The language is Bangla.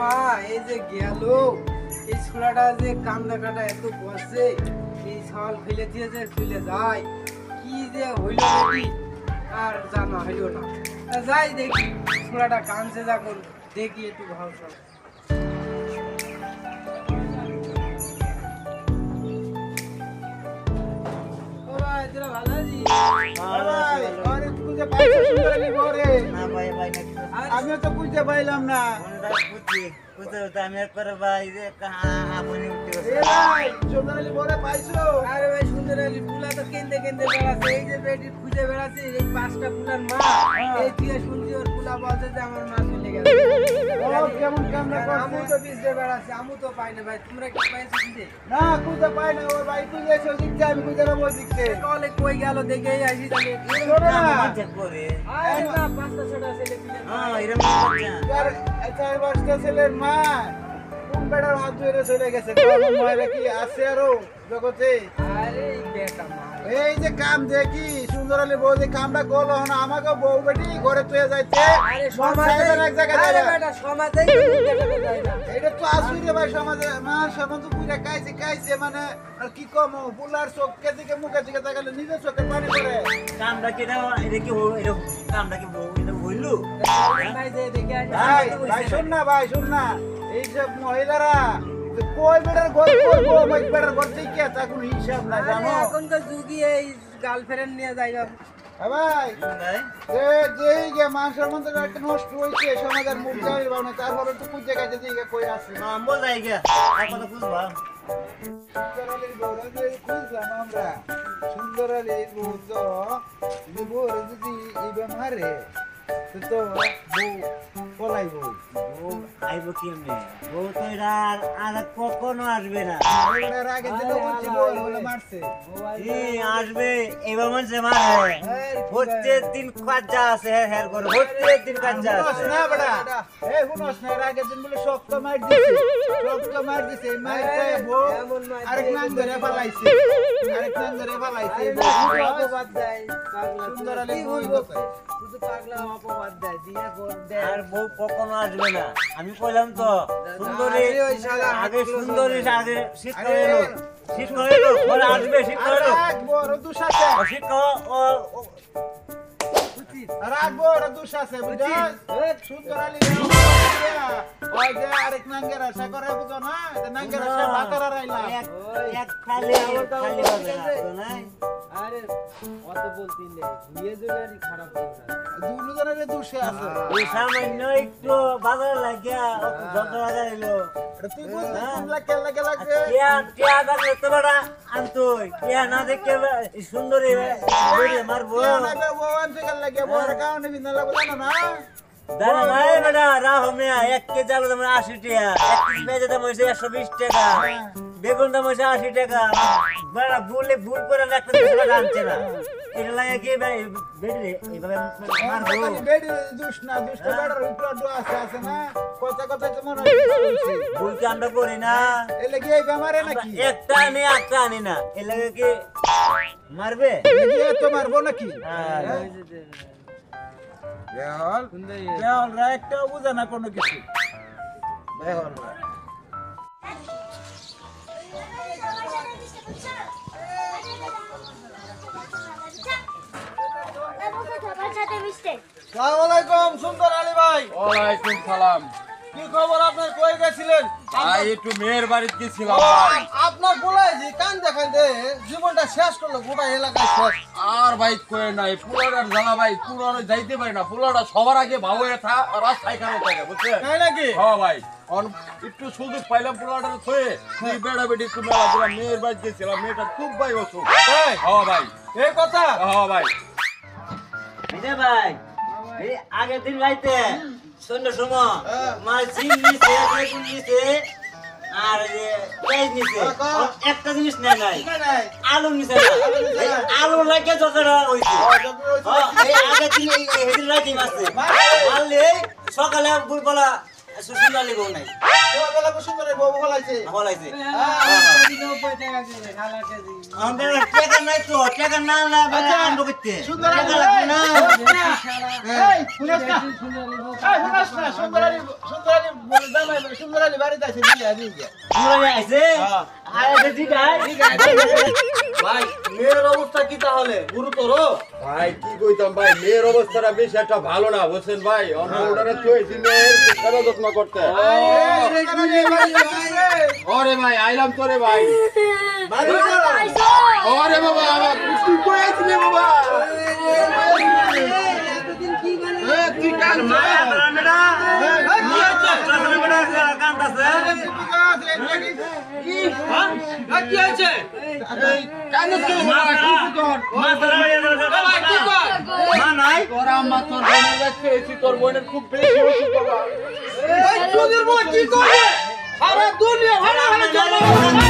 মা এই যে গেল এই ছোড়াটা যে কান্দা কাটা এত বসে এই সওয়াল ফেলে দিয়ে যে চলে যায় কি যে হইল নাকি আর জানা হইল না যাই দেখি ছোড়াটা কাঁদছে যখন দেখি একটু ভালো আমিও তো বুঝতে পাইলাম না আমি একবার ভাই যে আপনি আরে ভাই সুন্দর আলী পুলা তো কেন্দে কেন্দে বেড়াচ্ছে এই যে বেটি খুঁজে বেড়াচ্ছে এই পাঁচটা পুলার মা এই দিয়ে শুনছি ওর পুলা বলছে যে আমার মা চলে গেল কেমন কেমন আমু তো বিজে বেড়াচ্ছে আমু তো পাই না ভাই তোমরা কি পাইছো দিতে না খুঁজে পাই না ওর ভাই খুঁজে এসে দিচ্ছে আমি খুঁজে নেবো দিচ্ছে কলে কই গেল দেখে আসি তাহলে শোনো না করে আরে না পাঁচটা ছটা ছেলে পিলে এরকম চার পাঁচটা ছেলের মা কোন বেড়ার হাত ধরে চলে গেছে মহিলা কি আছে আরো জগতে আরে বেটা মা এই যে কাম দেখি সুন্দর আলী বউ যে কামটা করলো না আমাকে বউ বেটি ঘরে তুই যাইতে আরে সমাজে এক জায়গায় আরে বেটা সমাজেই যায় না এটা তো আসুই রে ভাই সমাজে মা সমাজ তো পুরা কাইছে মানে আর কি কম বুলার চোখকে দিকে মুখে দিকে তাকালে নিজের চোখে পানি পড়ে কামটা কি না এটা কি এরকম কামটা কি এটা হইলো ভাই যে দেখে আসি ভাই শোন না এই সব মহিলারা কই বেটার ঘর করবো ওই বেটার ঘর থেকে তা কোনো হিসাব না জানো এখন তো যুগই এই গার্লফ্রেন্ড নিয়ে যায় না ভাই যেই গে মানুষের মধ্যে একটা নষ্ট হয়েছে সমাজের মুখ যাই বানো তারপরে তো খুঁজে গেছে দিকে কই আছে আমবো যাই গিয়া এখন তো বুঝবা সুন্দর আলীর বউরা যে খুঁজলাম আমরা সুন্দর আলীর বউ তো বউ যদি এই বেমারে তো বউ পলাইব আইবো কেমনে বউ তো আর কখনো আসবে না আগে যে বলছি বউ বলে মারছে আসবে এবার মনসে মারে প্রত্যেক দিন কাজা আছে হের করে প্রত্যেক দিন কাজা আছে না বড়া এই হুনস না আগে দিন বলে শক্ত মার দিছে মারতে বউ আরেক নাম ধরে ফলাইছে অপবাদ দেয় পাগলা সুন্দর আলী বউ শুধু পাগলা অপবাদ দেয় দিয়ে গোল দেয় আর বউ কখনো আসবে না আমি কইলাম তো সুন্দরী আগে সুন্দরী আগে শীত করে এলো পরে আসবে শীত করে এলো বড় দুশাছে শীত রাখবো ওরা দুশাছে বুঝছিস সুন্দর আলী ওই যে আরেক নাঙ্গের আশা করে বুঝো না নাঙ্গের আশা ভাতারা রাইলা এক খালি হবে না আরে অত বলতি নেই ঘুরিয়ে জোনারি খারাপ কথা দুজনের দুশে আছে এই সামান্য একটু বাজার লাগিয়া যত বাজার এলো তুই বুঝলি কোন লাগে লাগবে টিয়া থাকলে তো বেটা আনতোই টিয়া না দেখে সুন্দরী মারবো বউ আনতে গেল লাগে বউর কারণে বিনা লাগবে না দাদা নাই বেটা রাহ মিয়া 1 কেজি আলু দাম 80 টাকা 1 কেজি পেঁয়াজের দাম হইছে 120 টাকা বেগুন দাম হইছে 80 টাকা বেটা ভুল করে একটা টাকা আনছে না এটা লাগে কি ভাই বেডি এইভাবে মারবো বেডি দুষ্ট বেটার উপর দোয়া আছে না কথা তো মনে হচ্ছে ভুল কি আমরা করি না এ লাগি এই বেমারে নাকি একটা আনি না এ লাগে কি মারবে এ তো মারবো নাকি বেহল রা একটাও বুঝে না কোনো কিছু বেহল রা আসসালামু আলাইকুম সুন্দর আলী ভাই ওয়ালাইকুম সালাম কি খবর আপনার কই গেছিলেন ভাই একটু মেয়ের বাড়িতে গেছিলাম ভাই আপনার বলাই যে কান দেখান দে জীবনটা শেষ করলো গোটা এলাকায় শেষ আর ভাই কই নাই পুরাটার জ্বালা ভাই পুরানো যাইতে পারি না পুরাটা সবার আগে ভাবো থা রাস্তায় কেন থাকে বুঝছেন তাই নাকি হ্যাঁ ভাই একটু সুযোগ পাইলাম পুরাটার থয়ে তুই বেড়া বেড়ি একটু মেলা দিলাম মেয়ের বাড়ি গেছিলাম মেয়েটা খুব ভাই অসুখ হ্যাঁ ভাই এই কথা হ্যাঁ ভাই বিজয় ভাই এই আগের দিন রাইতে সন্ধ্যার সময় মাছ জিম নিছে বেগুন নিছে আর পেঁয়াজ নিছে একটা জিনিস নেয় নাই আলু নিছে না আলু লাগে যতটা হইছে এই আগের দিন এই রাইতে মারছে মারলে সকালে বুলবলা সুন্দর লাগো নাই বলা সুন্দরের বউ বলাইছে বলাইছে 90 টাকা দিলে খালা কেজি আমরা টাকা নাই তো টাকা না না আনন্দ করতে সুন্দর টাকা লাগবে না এই শুনস না এই শুনস না সুন্দর আলী বলে জামাই আছে দিয়া দিগা আমরা আইছে হ্যাঁ। আইছে ঠিক আছে ভাই মেয়ের অবস্থা কি তাহলে গুরুতর? ভাই কি কইতাম ভাই, মেয়ের অবস্থাটা বেশ একটা ভালো না বুঝছেন ভাই। অন্য অর্ডারে থইছি মেয়ের সেবা যত্ন করতে। ওরে ভাই আইলাম তোরে ভাই। ওরে বাবা আমার তুই কই আছিস বাবা? এতদিন কি মানে তুই কান মায়া ব্রান্ডা নিয়ে চক্রাসনে বড় কান্দাছে কি হয়েছে? কান তো মাছরা কি কর মা নাই তোর আম্মা তোর বোনের কাছে এসেছি, তোর বোনের খুব বেশি হয়েছে বাবা। তোদের বউ কি করে? সারা দুনিয়া ভালো ভালো